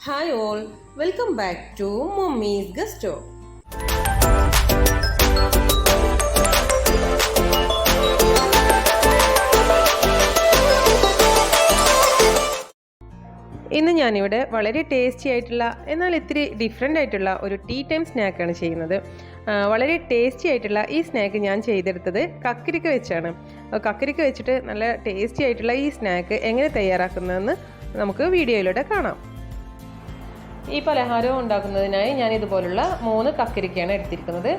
Hi all, welcome back to Mummy's Gusto. ഇന്ന് ഞാനിവിടെ വളരെ ടേസ്റ്റി ആയിട്ടുള്ള എന്നാൽ ഇത്തിരി ഡിഫറെൻ്റ് ആയിട്ടുള്ള ഒരു ടീ ടൈം സ്നാക്കാണ് ചെയ്യുന്നത്. വളരെ ടേസ്റ്റി ആയിട്ടുള്ള ഈ സ്നാക്ക് ഞാൻ ചെയ്തെടുത്തത് കക്കരിക്ക വെച്ചാണ്. കക്കരിക്ക വെച്ചിട്ട് നല്ല ടേസ്റ്റി ആയിട്ടുള്ള ഈ സ്നാക്ക് എങ്ങനെ തയ്യാറാക്കുന്നതെന്ന് നമുക്ക് വീഡിയോയിലൂടെ കാണാം. ഈ പലഹാരം ഉണ്ടാക്കുന്നതിനായി ഞാൻ ഇതുപോലുള്ള 3 കക്കരിക്കയാണ് എടുത്തിരിക്കുന്നത്.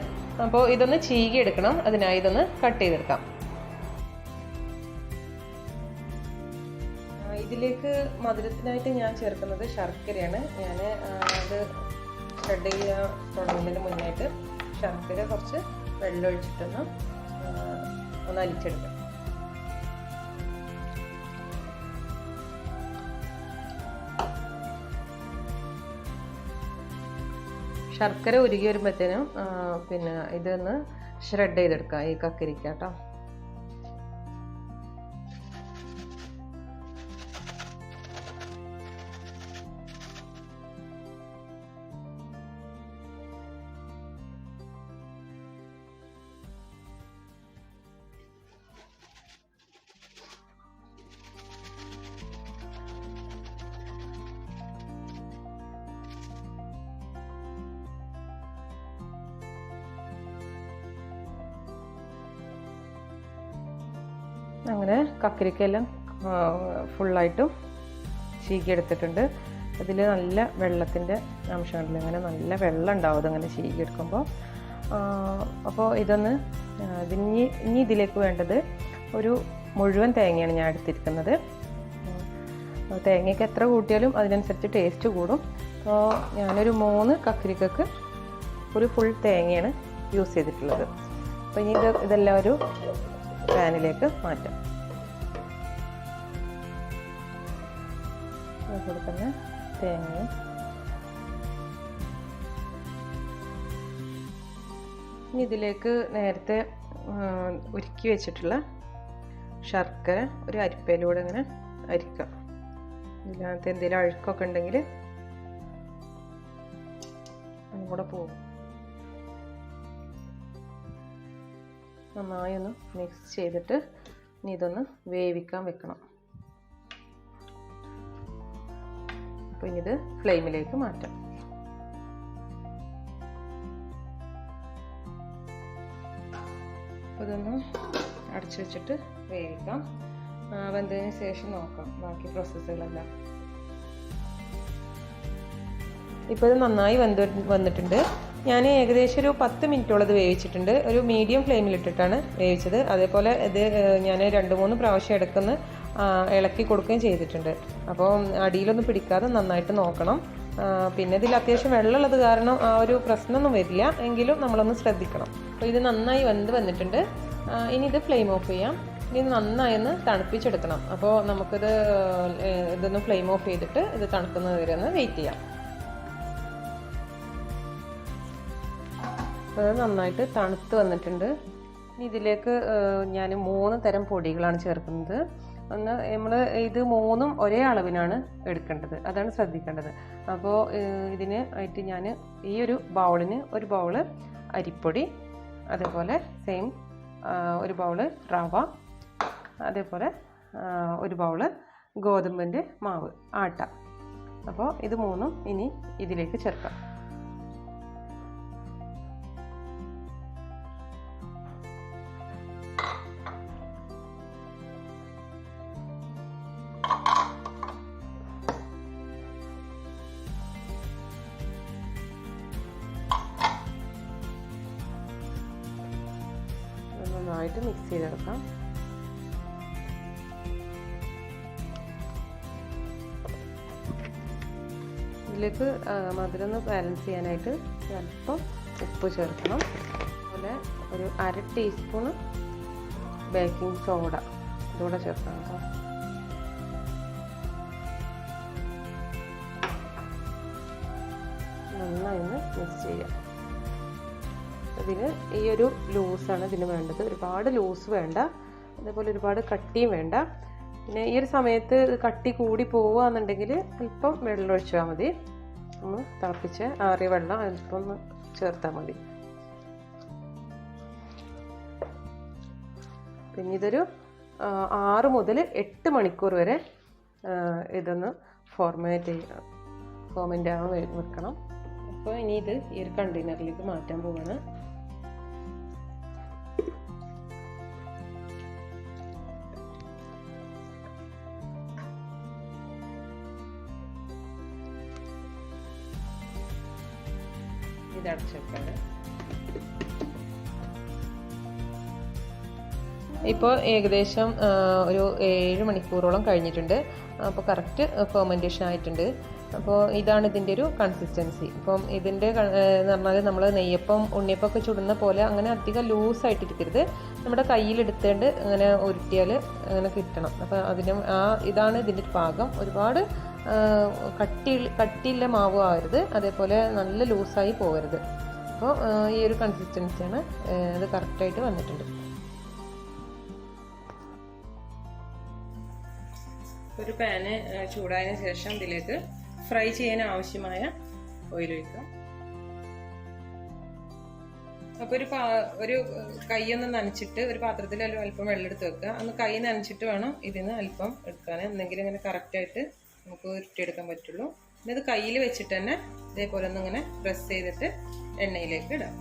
അപ്പോൾ ഇതൊന്ന് ചീകി എടുക്കണം, അതിനായി ഇതൊന്ന് കട്ട് ചെയ്തെടുക്കാം. ഇതിലേക്ക് മധുരത്തിനായിട്ട് ഞാൻ ചേർക്കുന്നത് ശർക്കരയാണ്. ഞാൻ അത് ഷ്രെഡ് ചെയ്യാൻ തുടങ്ങുന്നതിന് മുന്നായിട്ട് ശർക്കര കുറച്ച് വെള്ളം ഒഴിച്ചിട്ടൊന്ന് അലിച്ചെടുക്കാം. ശർക്കര ഉരുകി വരുമ്പോഴത്തേനും പിന്നെ ഇതൊന്ന് ഷ്രെഡ് ചെയ്തെടുക്കാം, ഈ കക്കരിക്ക കേട്ടോ. അങ്ങനെ കക്കരിക്കെല്ലാം ഫുള്ളായിട്ടും ചീകിയെടുത്തിട്ടുണ്ട്. അതിൽ നല്ല വെള്ളത്തിൻ്റെ അംശമുണ്ടല്ലോ, അങ്ങനെ നല്ല വെള്ളം ഉണ്ടാവും അങ്ങനെ ചീകിയെടുക്കുമ്പോൾ. അപ്പോൾ ഇതൊന്ന് ഇനി ഇതിലേക്ക് വേണ്ടത് ഒരു മുഴുവൻ തേങ്ങയാണ് ഞാൻ എടുത്തിരിക്കുന്നത്. തേങ്ങയ്ക്ക് എത്ര കൂട്ടിയാലും അതിനനുസരിച്ച് ടേസ്റ്റ് കൂടും. അപ്പോൾ ഞാനൊരു 3 കക്കരിക്കക്ക് ഒരു ഫുൾ തേങ്ങയാണ് യൂസ് ചെയ്തിട്ടുള്ളത്. അപ്പോൾ ഇനി ഇതെല്ലാം ഒരു പാനിലേക്ക് മാറ്റാം. അതുപോലെ തന്നെ തേങ്ങയും ഇനി ഇതിലേക്ക് നേരത്തെ ഉരുക്കി വെച്ചിട്ടുള്ള ശർക്കര ഒരു അരിപ്പയിലൂടെ ഇങ്ങനെ അരിക്കാം. ഇതിനകത്ത് എന്തെങ്കിലും അഴുക്കൊക്കെ ഉണ്ടെങ്കിൽ അതുകൂടെ പോകും. നന്നായി ഒന്ന് മിക്സ് ചെയ്തിട്ട് ഇനി ഇതൊന്ന് വേവിക്കാൻ വെക്കണം. അപ്പോൾ ഇനി ഇത് ഫ്ലെയിമിലേക്ക് മാറ്റാം. അപ്പോൾ ഇതൊന്ന് അടച്ചു വെച്ചിട്ട് വേവിക്കാം. വെന്തതിന് ശേഷം നോക്കാം ബാക്കി പ്രോസസ്സുകളെല്ലാം. ഇപ്പോൾ ഇത് നന്നായി വന്നിട്ടുണ്ട്. ഞാൻ ഏകദേശം ഒരു 10 മിനിറ്റോളം ഇത് വേവിച്ചിട്ടുണ്ട്. ഒരു മീഡിയം ഫ്ലെയിമിലിട്ടിട്ടാണ് വേവിച്ചത്. അതേപോലെ ഇത് ഞാൻ 2-3 പ്രാവശ്യം ഇടയ്ക്കൊന്ന് ഇളക്കി കൊടുക്കുകയും ചെയ്തിട്ടുണ്ട്. അപ്പോൾ അടിയിലൊന്നും പിടിക്കാതെ നന്നായിട്ട് നോക്കണം. പിന്നെ ഇതിൽ അത്യാവശ്യം വെള്ളമുള്ളത് കാരണം ആ ഒരു പ്രശ്നമൊന്നും വരില്ല, എങ്കിലും നമ്മളൊന്ന് ശ്രദ്ധിക്കണം. അപ്പോൾ ഇത് നന്നായി വന്നിട്ടുണ്ട്. ഇനി ഇത് ഫ്ലെയിം ഓഫ് ചെയ്യാം. ഇനി നന്നായി ഒന്ന് തണുപ്പിച്ചെടുക്കണം. അപ്പോൾ ഇതൊന്ന് ഫ്ലെയിം ഓഫ് ചെയ്തിട്ട് ഇത് തണുക്കുന്നത് വരെ ഒന്ന് വെയിറ്റ് ചെയ്യാം. അത് നന്നായിട്ട് തണുത്ത് വന്നിട്ടുണ്ട്. ഇതിലേക്ക് ഞാൻ 3 തരം പൊടികളാണ് ചേർക്കുന്നത്. നമ്മൾ ഇത് 3ഉം ഒരേ അളവിനാണ് എടുക്കേണ്ടത്, അതാണ് ശ്രദ്ധിക്കേണ്ടത്. അപ്പോൾ ഇതിന് ആയിട്ട് ഞാൻ ഈ ഒരു ബൗളിന് ഒരു ബൗള് അരിപ്പൊടി, അതേപോലെ സെയിം ഒരു ബൗള് റവ, അതേപോലെ ഒരു ബൗള് ഗോതമ്പിൻ്റെ മാവ് ആട്ട. അപ്പോൾ ഇത് 3ഉം ഇനി ഇതിലേക്ക് ചേർക്കാം. നന്നായിട്ട് മിക്സ് ചെയ്തെടുക്കാം. ഇതിലേക്ക് മധുരം ഒന്ന് ബാലൻസ് ചെയ്യാനായിട്ട് അല്പം ഉപ്പ് ചേർക്കണം. അതുപോലെ ഒരു 1/2 ടീസ്പൂണ് ബേക്കിംഗ് സോഡ ഇതുകൂടെ ചേർക്കണം കേട്ടോ. നന്നായി ഒന്ന് മിക്സ് ചെയ്യാം. ഇതിന് ഈ ഒരു ലൂസാണ് ഇതിന് വേണ്ടത്. ഒരുപാട് ലൂസ് വേണ്ട, അതേപോലെ ഒരുപാട് കട്ടിയും വേണ്ട. പിന്നെ ഈ ഒരു സമയത്ത് കട്ടി കൂടി പോവുകയാണെന്നുണ്ടെങ്കിൽ അല്പം വെള്ളം ഒഴിച്ചാൽ മതി. ഒന്ന് തിളപ്പിച്ച് ആറിയ വെള്ളം അല്പം ഒന്ന് ചേർത്താൽ മതി. പിന്നെ ഇതൊരു 6 മുതൽ 8 മണിക്കൂർ വരെ ഇതൊന്ന് ഫോർമെൻ്റ് ആവാൻ വെക്കണം. അപ്പോൾ ഇനി ഇത് ഈ ഒരു കണ്ടെയ്നറിലേക്ക് മാറ്റാൻ പോവാണ്. ഇത് അടച്ചേക്കാണ്. ഇപ്പോൾ ഏകദേശം ഒരു 7 മണിക്കൂറോളം കഴിഞ്ഞിട്ടുണ്ട്. അപ്പോൾ കറക്റ്റ് ഫെർമെൻറ്റേഷൻ ആയിട്ടുണ്ട്. അപ്പോൾ ഇതാണ് ഇതിൻ്റെ ഒരു കൺസിസ്റ്റൻസി. അപ്പം ഇതിൻ്റെ എന്ന് പറഞ്ഞാൽ നമ്മൾ നെയ്യപ്പം ഉണ്ണിയപ്പമൊക്കെ ചുടുന്ന പോലെ അങ്ങനെ അധികം ലൂസായിട്ടിരിക്കരുത്. നമ്മുടെ കയ്യിലെടുത്തേണ്ട് അങ്ങനെ ഉരുട്ടിയാൽ അങ്ങനെ കിട്ടണം. അപ്പോൾ ഇതാണ് ഇതിൻ്റെ പാകം. ഒരുപാട് കട്ടിയുള്ള മാവ് ആവരുത്, അതേപോലെ നല്ല ലൂസായി പോകരുത്. അപ്പോൾ ഈ ഒരു കൺസിസ്റ്റൻസിയാണ് ഇത് കറക്റ്റായിട്ട് വന്നിട്ടുണ്ട്. ഒരു പാന് ചൂടായതിനു ശേഷം ഇതിലേക്ക് ഫ്രൈ ചെയ്യാൻ ആവശ്യമായ ഓയിൽ ഒഴിക്കാം. അപ്പോൾ ഒരു കൈയൊന്ന് നനച്ചിട്ട് ഒരു പാത്രത്തിൽ അല്പം വെള്ളം എടുത്ത് വെക്കുക. ഒന്ന് കൈ നനച്ചിട്ട് വേണം ഇതിന് അല്പം എടുക്കാൻ, എന്തെങ്കിലും ഇങ്ങനെ കറക്റ്റായിട്ട് നമുക്ക് ഉരുട്ടിയെടുക്കാൻ പറ്റുള്ളൂ. പിന്നെ ഇത് കയ്യിൽ വെച്ചിട്ട് തന്നെ ഇതേപോലെ ഒന്ന് ഇങ്ങനെ പ്രസ് ചെയ്തിട്ട് എണ്ണയിലേക്ക് ഇടാം.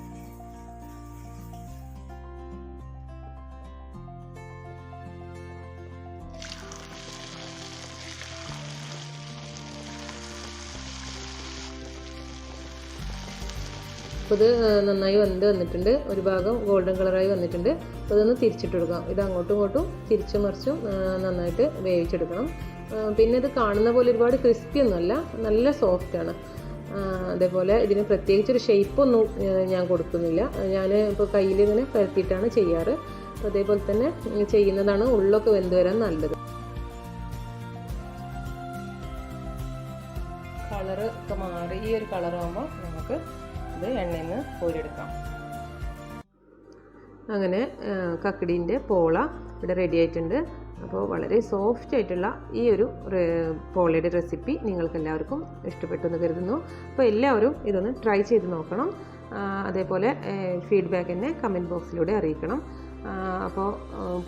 അപ്പോൾ ഇത് നന്നായി വന്നിട്ടുണ്ട്. ഒരു ഭാഗം ഗോൾഡൻ കളറായി വന്നിട്ടുണ്ട്. അപ്പോൾ ഇതൊന്ന് തിരിച്ചിട്ട് കൊടുക്കാം. ഇത് അങ്ങോട്ടും ഇങ്ങോട്ടും തിരിച്ചും മറിച്ചും നന്നായിട്ട് വേവിച്ചെടുക്കണം. പിന്നെ ഇത് കാണുന്ന പോലെ ഒരുപാട് ക്രിസ്പി ഒന്നുമല്ല, നല്ല സോഫ്റ്റാണ്. അതേപോലെ ഇതിന് പ്രത്യേകിച്ചൊരു ഷേപ്പൊന്നും ഞാൻ കൊടുക്കുന്നില്ല. ഞാൻ ഇപ്പോൾ കയ്യിൽ ഇങ്ങനെ പരത്തിയിട്ടാണ് ചെയ്യാറ്. അപ്പോൾ അതേപോലെ തന്നെ ചെയ്യുന്നതാണ് ഉള്ളൊക്കെ വെന്ത് വരാൻ നല്ലത്. കളറ് ഒക്കെ മാറി ഈ ഒരു കളറാകുമ്പോൾ നമുക്ക് ഇത് എണ്ണയിൽ നിന്ന് കോരിയെടുക്കാം. അങ്ങനെ കക്കടീൻ്റെ പോള ഇവിടെ റെഡി ആയിട്ടുണ്ട്. അപ്പോൾ വളരെ സോഫ്റ്റ് ആയിട്ടുള്ള ഈ ഒരു പോളയുടെ റെസിപ്പി നിങ്ങൾക്ക് എല്ലാവർക്കും ഇഷ്ടപ്പെട്ടു എന്ന് കരുതുന്നു. അപ്പോൾ എല്ലാവരും ഇതൊന്ന് ട്രൈ ചെയ്ത് നോക്കണം. അതേപോലെ ഫീഡ്ബാക്ക് എന്നെ കമൻറ്റ് ബോക്സിലൂടെ അറിയിക്കണം. അപ്പോൾ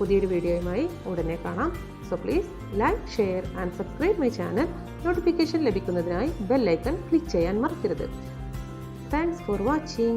പുതിയൊരു വീഡിയോയുമായി ഉടനെ കാണാം. So please like, share and subscribe my channel. Notification ലഭിക്കുന്നതിനായി ബെൽ ഐക്കൺ ക്ലിക്ക് ചെയ്യാൻ മറക്കരുത്. Thanks for watching.